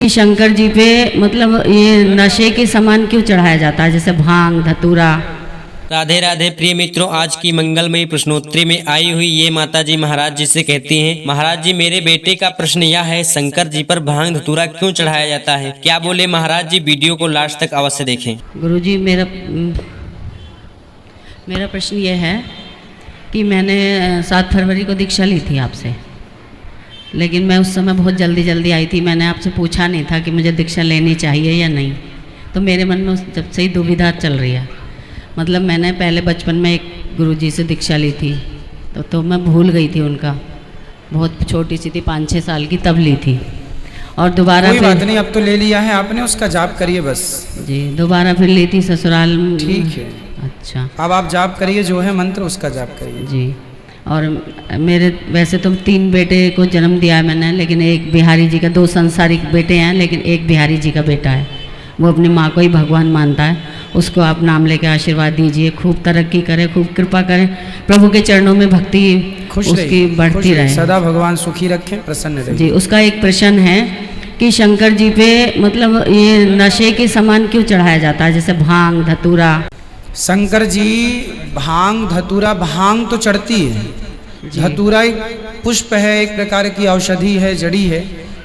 शंकर जी पे मतलब ये नशे के सामान क्यों चढ़ाया जाता है, जैसे भांग धतूरा। राधे राधे प्रिय मित्रों, आज की मंगलमयी प्रश्नोत्तरी में आई हुई ये माता जी महाराज जी से कहती हैं, महाराज जी मेरे बेटे का प्रश्न यह है, शंकर जी पर भांग धतूरा क्यों चढ़ाया जाता है, क्या बोले महाराज जी? वीडियो को लास्ट तक अवश्य देखें। गुरुजी मेरा प्रश्न ये है कि मैंने 7 फरवरी को दीक्षा ली थी आपसे, लेकिन मैं उस समय बहुत जल्दी आई थी। मैंने आपसे पूछा नहीं था कि मुझे दीक्षा लेनी चाहिए या नहीं, तो मेरे मन में जब से ही दुविधा चल रही है। मतलब मैंने पहले बचपन में एक गुरुजी से दीक्षा ली थी, तो मैं भूल गई थी उनका, बहुत छोटी सी थी, 5-6 साल की, तब ली थी। और दोबारा कोई बात नहीं, अब तो ले लिया है आपने, उसका जाप करिए बस। जी, दोबारा फिर ली थी ससुराल। ठीक है, अच्छा, अब आप जाप करिए, जो है मंत्र उसका जाप करिए जी। और मेरे वैसे तो 3 बेटे को जन्म दिया है मैंने, लेकिन एक बिहारी जी का, 2 संसारिक बेटे हैं, लेकिन एक बिहारी जी का बेटा है। वो अपनी माँ को ही भगवान मानता है। उसको आप नाम लेके आशीर्वाद दीजिए, खूब तरक्की करे, खूब कृपा करे, प्रभु के चरणों में भक्ति उसकी बढ़ती रहे, सदा भगवान सुखी रखें, प्रसन्न रहे। जी। उसका एक प्रश्न है कि शंकर जी पे मतलब ये नशे के सामान क्यों चढ़ाया जाता है, जैसे भांग धतूरा। शंकर जी भांग धतूरा, भांग तो चढ़ती है, धतूरा एक पुष्प है, एक प्रकार की औषधि है, जड़ी है,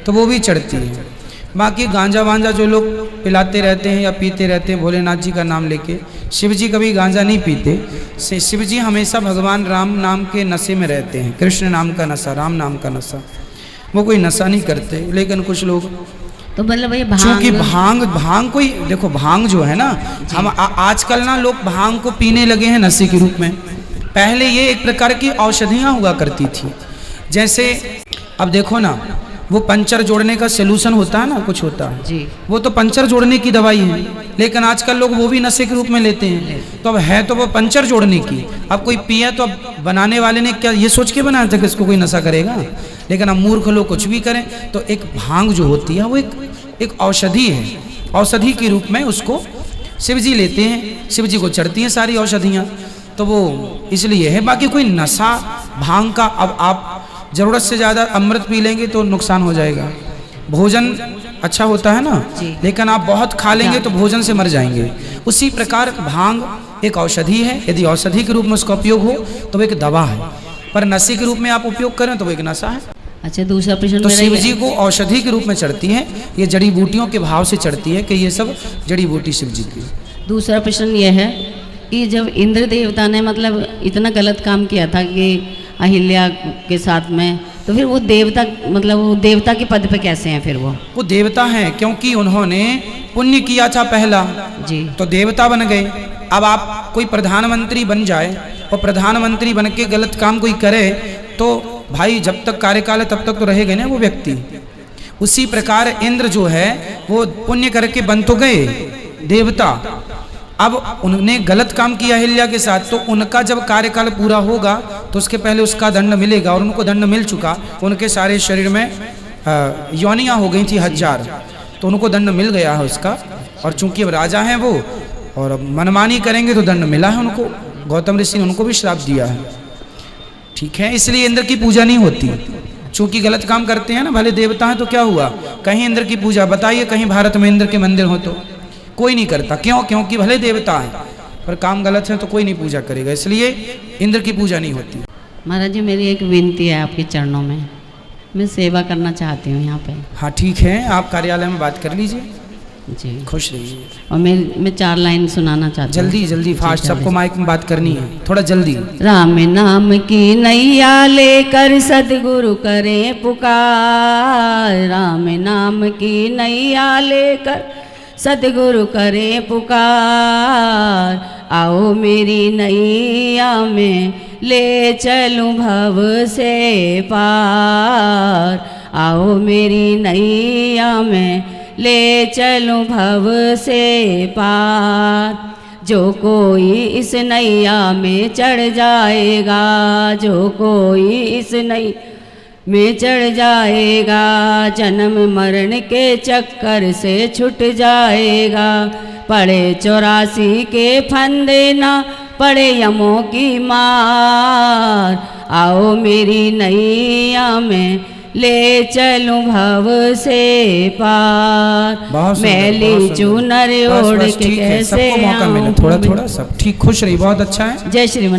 तो वो भी चढ़ती है। बाकी गांजा वांजा जो लोग पिलाते रहते हैं या पीते रहते हैं भोलेनाथ जी का नाम लेके, शिव जी कभी गांजा नहीं पीते। शिव जी हमेशा भगवान राम नाम के नशे में रहते हैं, कृष्ण नाम का नशा, राम नाम का नशा, वो कोई नशा नहीं करते। लेकिन कुछ लोग तो मतलब ये चूंकि भांग कोई, देखो भांग जो है ना, हम आजकल ना लोग भांग को पीने लगे हैं नशे के रूप में। पहले ये एक प्रकार की औषधियाँ हुआ करती थी। जैसे अब देखो ना, वो पंचर जोड़ने का सलूशन होता है ना, कुछ होता है जी, वो तो पंचर जोड़ने की दवाई है, लेकिन आजकल लोग वो भी नशे के रूप में लेते हैं। तो अब है तो वो पंचर जोड़ने की, अब कोई पिया तो अब बनाने वाले ने क्या ये सोच के बनाया था कि इसको कोई नशा करेगा, लेकिन अब मूर्ख लोग कुछ भी करें। तो एक भांग जो होती है वो एक औषधि है, औषधि के रूप में उसको शिव जी लेते हैं, शिव जी को चढ़ती हैं सारी औषधियाँ, तो वो इसलिए है। बाकी कोई नशा भांग का, अब आप ज़रूरत से ज़्यादा अमृत पी लेंगे तो नुकसान हो जाएगा। भोजन अच्छा होता है ना, लेकिन आप बहुत खा लेंगे तो भोजन से मर जाएंगे। उसी प्रकार भांग एक औषधि है, यदि औषधि के रूप में उसका उपयोग हो तो वो एक दवा है, पर नशे के रूप में आप उपयोग करें तो वो एक नशा है। अच्छा, दूसरा प्रश्न तो शिव जी को औषधि के रूप में चढ़ती है, ये जड़ी बूटियों के भाव से चढ़ती है कि ये सब जड़ी बूटी शिव जी की। दूसरा प्रश्न ये है कि जब इंद्र देवता ने मतलब इतना गलत काम किया था कि अहिल्या के साथ में, तो फिर वो देवता, मतलब वो देवता के पद पे कैसे हैं फिर? वो देवता हैं क्योंकि उन्होंने पुण्य किया था पहला जी, तो देवता बन गए। अब आप कोई प्रधानमंत्री बन जाए और प्रधानमंत्री बन के गलत काम कोई करे तो भाई जब तक कार्यकाल है तब तक तो रहेगा ना वो व्यक्ति। उसी प्रकार इंद्र जो है वो पुण्य करके बन तो गए देवता, अब उन्होंने गलत काम किया अहिल्या के साथ, तो उनका जब कार्यकाल पूरा होगा तो उसके पहले उसका दंड मिलेगा, और उनको दंड मिल चुका। उनके सारे शरीर में योनियाँ हो गई थी 1000, तो उनको दंड मिल गया है उसका। और चूंकि अब राजा हैं वो, और अब मनमानी करेंगे तो दंड मिला है उनको। गौतम ऋषि ने उनको भी श्राप दिया है, ठीक है। इसलिए इंद्र की पूजा नहीं होती, चूंकि गलत काम करते हैं ना। भले देवता हैं तो क्या हुआ, कहीं इंद्र की पूजा बताइए, कहीं भारत में इंद्र के मंदिर हो तो कोई नहीं करता। क्यों? क्योंकि भले देवता है पर काम गलत है तो कोई नहीं पूजा करेगा, इसलिए इंद्र की पूजा नहीं होती। महाराज जी मेरी एक विनती है आपके चरणों में, मैं सेवा करना चाहती हूँ यहाँ पे। हाँ ठीक है, आप कार्यालय में बात कर लीजिए जी, खुश रहिए। और मैं 4 लाइन सुनाना चाहती हूँ। जल्दी फास्ट, सबको माइक में बात करनी है, थोड़ा जल्दी। राम नाम की नैया लेकर सतगुरु करें पुकार, राम नाम की नैया लेकर सतगुरु करे पुकार, आओ मेरी नैया में ले चलूं भव से पार, आओ मेरी नैया में ले चलूं भव से पार। जो कोई इस नैया में चढ़ जाएगा, जो कोई इस नैया में चढ़ जाएगा, जन्म मरण के चक्कर से छूट जाएगा। पड़े 84 के फंदे ना पड़े यमों की मार, आओ मेरी नैया में ले चलूं भव से पार। बहुत सुंदर, मैली बहुत सुंदर। चुनर बस, ओढ़ बस, के ठीक है, कैसे सबको मौका मिले, आऊं थोड़ा भूमि। थोड़ा सब ठीक, खुश रही, बहुत अच्छा है। जय श्रीमान।